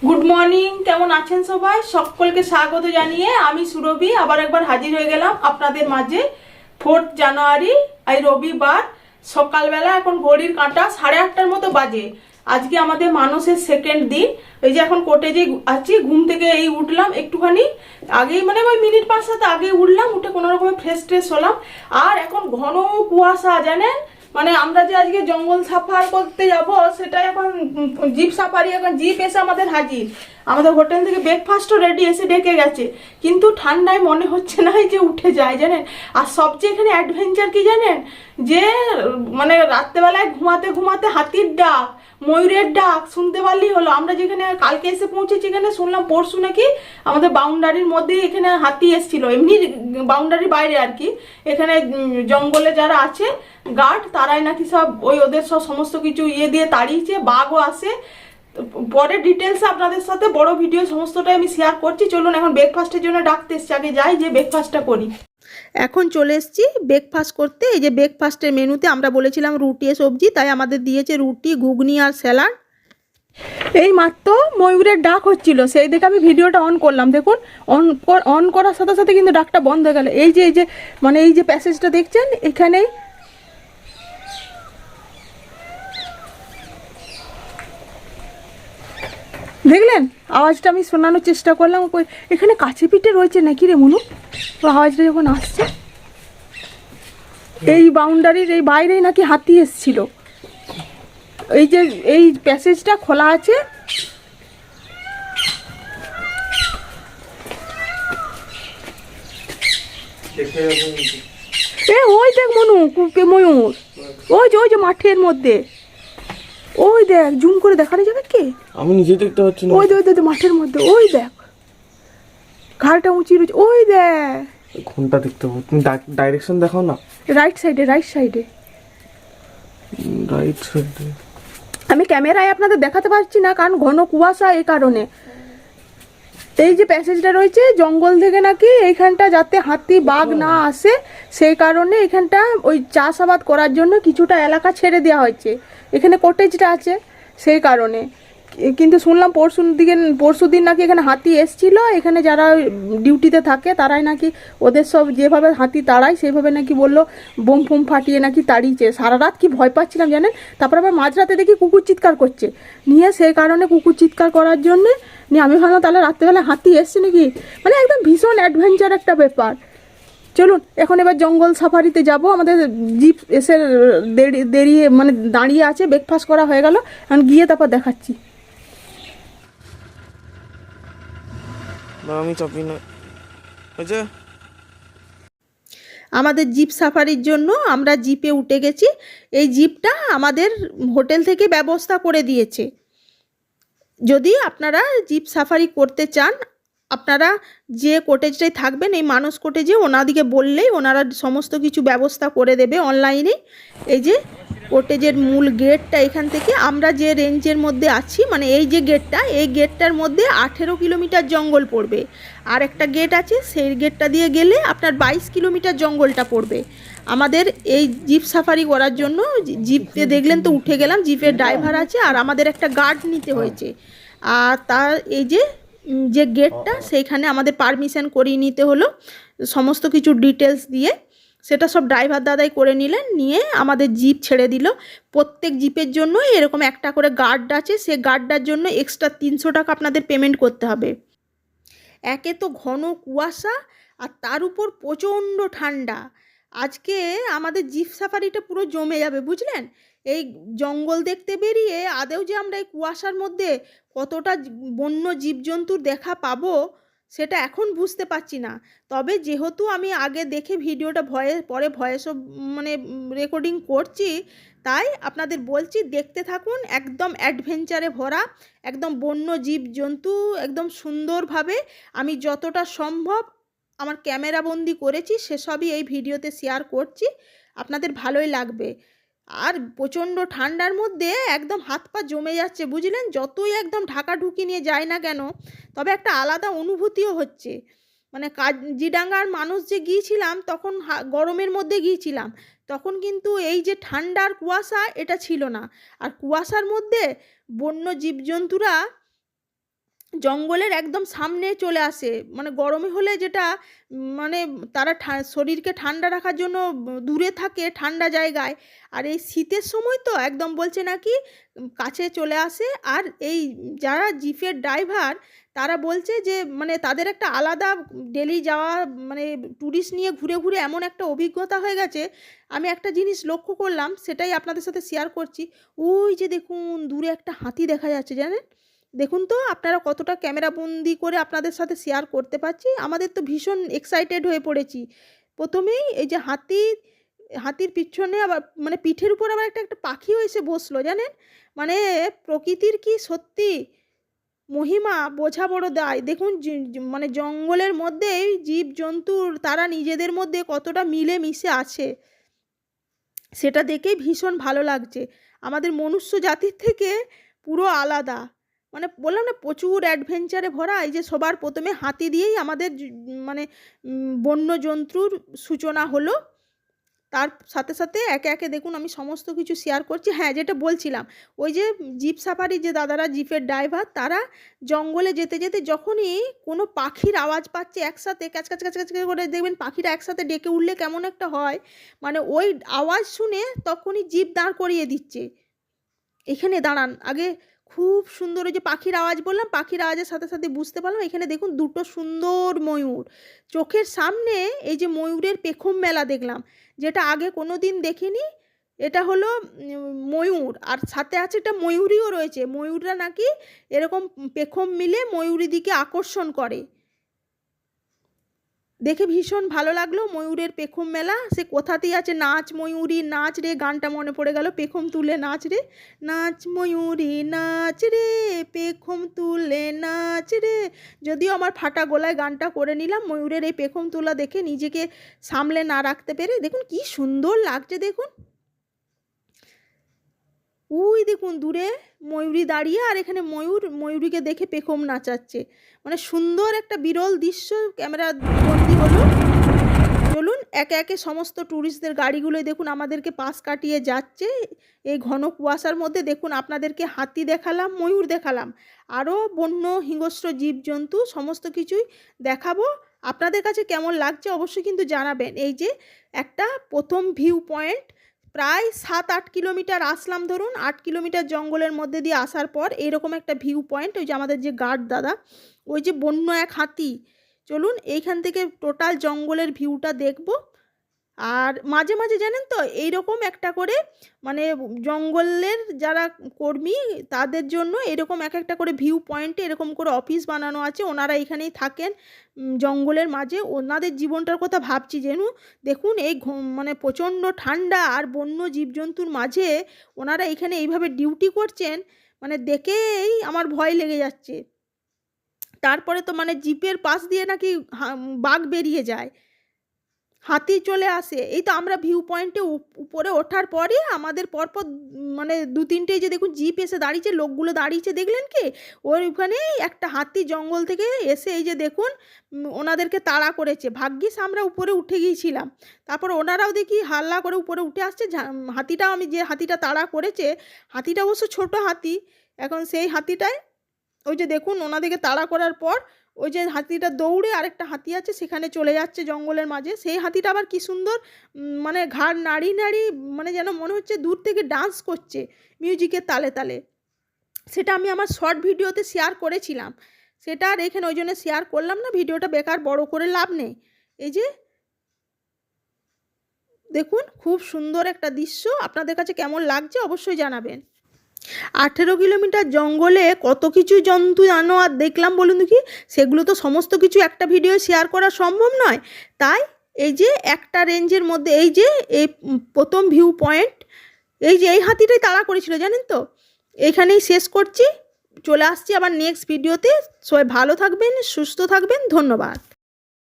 Good morning, কেমন আছেন সবাই? সকলকে স্বাগত জানিয়ে আমি সুরভি আবার একবার হাজির হয়ে গেলাম আপনাদের মাঝে। 4 জানুয়ারি, এই রবিবার সকালবেলা, এখন ঘড়ির কাঁটা 8:30টার মতো বাজে। আজকে আমাদের মানুষের সেকেন্ড দিন। এই যে এখন কোর্টে আছি, ঘুম থেকে এই উঠলাম একটুখানি আগেই, মানে ওই মিনিট 5-7 আগে উঠলাম, উঠে কোনো রকমের ফ্রেশ ট্রেশ হলাম। আর এখন ঘন কুয়াশা, জানেন, মানে আমরা যে আজকে জঙ্গল সাফার করতে যাব, সেটাই এখন জিপ সাফারি, এখন জিপ এসে আমাদের হাজির। আমাদের হোটেল থেকে ব্রেকফাস্টও রেডি, এসে ডেকে গেছে, কিন্তু ঠান্ডায় মনে হচ্ছে না যে উঠে যায়, জানেন। আর সবচেয়ে এখানে অ্যাডভেঞ্চার কি জানেন, যে মানে রাত্রেবেলায় ঘুমাতে ঘুমাতে হাতির ডাক, ময়ূরের ডাক শুনতে পারলেই হলো। আমরা যেখানে কালকে এসে পৌঁছেছি, এখানে শুনলাম পরশু নাকি আমাদের বাউন্ডারির মধ্যে এখানে হাতি এসেছিল, এমনি বাউন্ডারির বাইরে আর কি। এখানে জঙ্গলে যারা আছে গার্ড, তারাই নাকি সব ওদের সব সমস্ত কিছু দিয়ে তাড়িয়েছে। বাঘও আসে। পরে ডিটেলস আপনাদের সাথে বড় ভিডিও সমস্তটাই আমি শেয়ার করছি। চলুন, এখন ব্রেকফাস্টের জন্য ডাকতে এসছি, আগে যাই যে ব্রেকফাস্টটা করি। এখন চলে এসেছি ব্রেকফাস্ট করতে। এই যে ব্রেকফাস্টের মেনুতে আমরা বলেছিলাম রুটি সবজি, তাই আমাদের দিয়েছে রুটি, ঘুগনি আর স্যালাড। এই মাত্র ময়ূরের ডাক হচ্ছিল, সেই দেখে আমি ভিডিওটা অন করলাম। দেখুন, অন করার সাথে সাথে কিন্তু ডাকটা বন্ধ হয়ে গেল। এই যে মানে এই যে প্যাসেজটা দেখছেন, এখানেই দেখলেন আওয়াজটা আমি শোনানোর চেষ্টা করলাম। এখানে কাছে পিঠে রয়েছে নাকি রে মনু? আওয়াজটা যখন আসছে, এই বাউন্ডারির এই বাইরেই নাকি হাতি এসছিল। এই যে এই প্যাসেজটা খোলা আছে, ওই দেখ মনু, ময়ূর ওই যে মাঠের মধ্যে, ওই দেখ, জুম করে দেখানো যাবে কি? আমি নিজে দেখতে পাচ্ছি না। ওই দেখ মাঠের মধ্যে, ওই দেখ ঘাড়টা উঁচি রয়েছে, ওই দেখ। কোনটা দেখতে পাবো? তুমি ডাইরেকশন দেখাও না। রাইট সাইডে রাইট সাইডে। আমি ক্যামেরায় আপনাদের দেখাতে পারছি না, কারণ ঘন কুয়াশা, এই কারণে। এই যে প্যাসেজটা রয়েছে জঙ্গল থেকে নাকি এইখানটা যাতে হাতি বাঘ না আসে, সেই কারণে এখানটা ওই চাষাবাদ করার জন্য কিছুটা এলাকা ছেড়ে দেওয়া হয়েছে। এখানে কটেজটা আছে সেই কারণে। কিন্তু শুনলাম পরশু দিন নাকি এখানে হাতি এসছিল। এখানে যারা ডিউটিতে থাকে তারাই নাকি ওদের সব যেভাবে হাতি তাড়ায় সেইভাবে নাকি বললো বোম ফোম ফাটিয়ে নাকি তাড়িয়েছে। সারা রাত কি ভয় পাচ্ছিলাম জানেন। তারপর আবার মাঝরাতে দেখি কুকুর চিৎকার করছে, নিয়ে সেই কারণে কুকুর চিৎকার করার জন্যে নিয়ে আমি ভাবলাম তাহলে রাত্রেবেলা হাতি এসছে নাকি। মানে একদম ভীষণ অ্যাডভেঞ্চার একটা ব্যাপার। চলুন এখন এবার জঙ্গল সাফারিতে যাব। আমাদের জিপ এসে মানে দাঁড়িয়ে আছে, ব্রেকফাস্ট করা হয়ে গেল, এখন গিয়ে তারপর দেখাচ্ছি। আমি চাপি না। আমাদের জিপ সাফারির জন্য আমরা জিপে উঠে গেছি। এই জিপটা আমাদের হোটেল থেকে ব্যবস্থা করে দিয়েছে। যদি আপনারা জিপ সাফারি করতে চান, আপনারা যে কটেজটাই থাকবেন, এই মানস কটেজে ওনাদিকে বললেই ওনারা সমস্ত কিছু ব্যবস্থা করে দেবে অনলাইনে। এই যে কটেজের মূল গেটটা, এখান থেকে আমরা যে রেঞ্জের মধ্যে আছি, মানে এই যে গেটটা, এই গেটটার মধ্যে 18 কিলোমিটার জঙ্গল পড়বে। আর একটা গেট আছে, সেই গেটটা দিয়ে গেলে আপনার 22 কিলোমিটার জঙ্গলটা পড়বে। আমাদের এই জিপ সাফারি করার জন্য জিপে দেখলেন তো উঠে গেলাম, জিপের ড্রাইভার আছে, আর আমাদের একটা গার্ড নিতে হয়েছে। আর তার এই যে গেটটা, সেইখানে আমাদের পারমিশন করিয়ে নিতে হলো সমস্ত কিছু ডিটেলস দিয়ে। সেটা সব ড্রাইভার দাদাই করে নিলেন, নিয়ে আমাদের জিপ ছেড়ে দিল। প্রত্যেক জিপের জন্য এরকম একটা করে গার্ড আছে, সে গার্ডটার জন্য এক্সট্রা 300 টাকা আপনাদের পেমেন্ট করতে হবে। একে তো ঘন কুয়াশা, আর তার উপর প্রচণ্ড ঠান্ডা। আজকে আমাদের জিপ সাফারিটা পুরো জমে যাবে, বুঝলেন। এই জঙ্গল দেখতে বেরিয়ে আদেও যে আমরা এই কুয়াশার মধ্যে কতটা বন্য জীবজন্তুর দেখা পাবো, সেটা এখন বুঝতে পারছি না। তবে যেহেতু আমি আগে দেখে ভিডিওটা পরে ভয়েসও মানে রেকর্ডিং করছি, তাই আপনাদের বলছি দেখতে থাকুন। একদম অ্যাডভেঞ্চারে ভরা, একদম বন্য জীবজন্তু, একদম সুন্দরভাবে আমি যতটা সম্ভব আমার ক্যামেরা বন্দি করেছি সেসবই এই ভিডিওতে শেয়ার করছি। আপনাদের ভালোই লাগবে। আর প্রচণ্ড ঠান্ডার মধ্যে একদম হাত পা জমে যাচ্ছে, বুঝলেন। যতই একদম ঢাকা ঢুকি নিয়ে যায় না কেন, তবে একটা আলাদা অনুভূতিও হচ্ছে। মানে কাজিরাঙ্গার মানুষ যে গিয়েছিলাম তখন গরমের মধ্যে গিয়েছিলাম, তখন কিন্তু এই যে ঠান্ডার কুয়াশা এটা ছিল না। আর কুয়াশার মধ্যে বন্য জীবজন্তুরা জঙ্গলের একদম সামনে চলে আসে, মানে গরমে হলে যেটা মানে তারা শরীরকে ঠান্ডা রাখার জন্য দূরে থাকে ঠান্ডা জায়গায়, আর এই শীতের সময় তো একদম বলছে নাকি কাছে চলে আসে। আর এই যারা জিপের ড্রাইভার তারা বলছে যে মানে তাদের একটা আলাদা ডেলি যাওয়া, মানে ট্যুরিস্ট নিয়ে ঘুরে ঘুরে এমন একটা অভিজ্ঞতা হয়ে গেছে। আমি একটা জিনিস লক্ষ্য করলাম, সেটাই আপনাদের সাথে শেয়ার করছি। ওই যে দেখুন দূরে একটা হাতি দেখা যাচ্ছে, জানেন? দেখুন তো আপনারা কতটা ক্যামেরা বন্দি করে আপনাদের সাথে শেয়ার করতে পারছি। আমাদের তো ভীষণ এক্সাইটেড হয়ে পড়েছি। প্রথমেই এই যে হাতির পিছনে আবার মানে পিঠের উপর আবার একটা পাখিও এসে বসলো, জানেন? মানে প্রকৃতির কি সত্যি মহিমা বোঝা বড় দায়। দেখুন মানে জঙ্গলের মধ্যে জীবজন্তুর তারা নিজেদের মধ্যে কতটা মিলে মিশে আছে, সেটা দেখেই ভীষণ ভালো লাগছে। আমাদের মনুষ্য জাতির থেকে পুরো আলাদা, মানে বললাম না প্রচুর অ্যাডভেঞ্চারে ভরা। এই যে সবার প্রথমে হাতি দিয়েই আমাদের মানে বন্য জন্তুর সূচনা হলো। তার সাথে সাথে একে একে দেখুন আমি সমস্ত কিছু শেয়ার করছি। হ্যাঁ, যেটা বলছিলাম, ওই যে জিপ সাফারি যে দাদারা, জিপের ড্রাইভার, তারা জঙ্গলে যেতে যেতে যখনই কোনো পাখির আওয়াজ পাচ্ছে একসাথে ক্যাচ ক্যাচ ক্যাচ ক্যাচ করে, দেখবেন পাখিরা একসাথে ডেকে উঠলে কেমন একটা হয়, মানে ওই আওয়াজ শুনে তখনই জিপ দাঁড় করিয়ে দিচ্ছে। এখানে দাঁড়ান আগে, খুব সুন্দর। ওই যে পাখির আওয়াজ বললাম, পাখির আওয়াজের সাথে সাথে বুঝতে পারলাম এখানে দেখুন দুটো সুন্দর ময়ূর চোখের সামনে। এই যে ময়ূরের পেখম মেলা দেখলাম, যেটা আগে কোনো দিন দেখিনি। এটা হলো ময়ূর, আর সাথে আছে একটা ময়ূরীও রয়েছে। ময়ূররা নাকি এরকম পেখম মিলে ময়ূরী দিকে আকর্ষণ করে, দেখে ভীষণ ভালো লাগলো। ময়ূরের পেখম মেলা, সে কোথাতেই আছে নাচ ময়ূরী নাচ রে, গানটা মনে পড়ে গেল, পেখম তুলে নাচ রে, নাচ ময়ূরী নাচ রে, পেখম তুলে নাচ রে। যদিও আমার ফাটা গলায় গানটা করে নিলাম, ময়ূরের এই পেখম তোলা দেখে নিজেকে সামলে না রাখতে পেরে। দেখুন কি সুন্দর লাগছে, দেখুন ওই দেখুন দূরে ময়ূরী দাঁড়িয়ে, আর এখানে ময়ূরীকে দেখে পেখম নাচাচ্ছে। মানে সুন্দর একটা বিরল দৃশ্য ক্যামেরা বন্দি হলো। চলুন একে একে সমস্ত ট্যুরিস্টদের গাড়িগুলোই দেখুন আমাদেরকে পাশ কাটিয়ে যাচ্ছে এই ঘন কুয়াশার মধ্যে। দেখুন আপনাদেরকে হাতি দেখালাম, ময়ূর দেখালাম, আরও বন্য হিংস্র জীবজন্তু সমস্ত কিছুই দেখাবো। আপনাদের কাছে কেমন লাগছে অবশ্যই কিন্তু জানাবেন। এই যে একটা প্রথম ভিউ পয়েন্ট, প্রায় 7-8 কিলোমিটার আসলাম, ধরুন 8 কিলোমিটার জঙ্গলের মধ্যে দিয়ে আসার পর এরকম একটা ভিউ পয়েন্ট। ওই যে আমাদের যে গার্ড দাদা, ওই যে বন্য এক হাতি। চলুন এইখান থেকে টোটাল জঙ্গলের ভিউটা দেখব। আর মাঝে মাঝে জানেন তো এইরকম একটা করে মানে জঙ্গলের যারা কর্মী তাদের জন্য এরকম এক একটা করে ভিউ পয়েন্টে এরকম করে অফিস বানানো আছে। ওনারা এখানেই থাকেন জঙ্গলের মাঝে। ওনাদের জীবনটার কথা ভাবছি যেন, দেখুন এই মানে প্রচণ্ড ঠান্ডা আর বন্য জীবজন্তুর মাঝে ওনারা এখানে এইভাবে ডিউটি করছেন, মানে দেখেই আমার ভয় লেগে যাচ্ছে। তারপরে তো মানে জিপের পাশ দিয়ে নাকি বাঘ বেরিয়ে যায়, হাতি চলে আসে। এই তো আমরা ভিউ পয়েন্টে উপরে ওঠার পরে আমাদের পরপর মানে 2-3টে যে দেখুন জিপ এসে দাঁড়িয়েছে, লোকগুলো দাঁড়িয়েছে, দেখলেন কি? ওইখানে একটা হাতি জঙ্গল থেকে এসে এই যে দেখুন ওনাদেরকে তাড়া করেছে। ভাগ্যিস আমরা উপরে উঠে গিয়েছিলাম, তারপর ওনারাও দেখি হাল্লা করে উপরে উঠে আসছে। হাতিটাও, আমি যে হাতিটা তাড়া করেছে, হাতিটা অবশ্য ছোট হাতি। এখন সেই হাতিটায় ওই যে দেখুন ওনাদেরকে তাড়া করার পর ওই যে হাতিটা দৌড়ে আরেকটা হাতি আছে সেখানে চলে যাচ্ছে জঙ্গলের মাঝে। সেই হাতিটা আবার কি সুন্দর মানে ঘাড় নাড়ি নাড়ি, মানে যেন মনে হচ্ছে দূর থেকে ডান্স করছে মিউজিকের তালে তালে। সেটা আমি আমার শর্ট ভিডিওতে শেয়ার করেছিলাম, সেটা আর এখানে ওই জন্য শেয়ার করলাম না, ভিডিওটা বেকার বড় করে লাভ নেই। এই যে দেখুন খুব সুন্দর একটা দৃশ্য, আপনাদের কাছে কেমন লাগছে অবশ্যই জানাবেন। 18 কিলোমিটার জঙ্গলে কত কিছু জন্তু জানোয়ার দেখলাম বলুন দেখি, সেগুলো তো সমস্ত কিছু একটা ভিডিও শেয়ার করা সম্ভব নয়। তাই এই যে একটা রেঞ্জের মধ্যে এই যে এই প্রথম ভিউ পয়েন্ট, এই যে এই হাতিটাই তাড়া করেছিল জানেন তো। এইখানেই শেষ করছি, চলে আসছি আবার নেক্সট ভিডিওতে। সবাই ভালো থাকবেন, সুস্থ থাকবেন, ধন্যবাদ।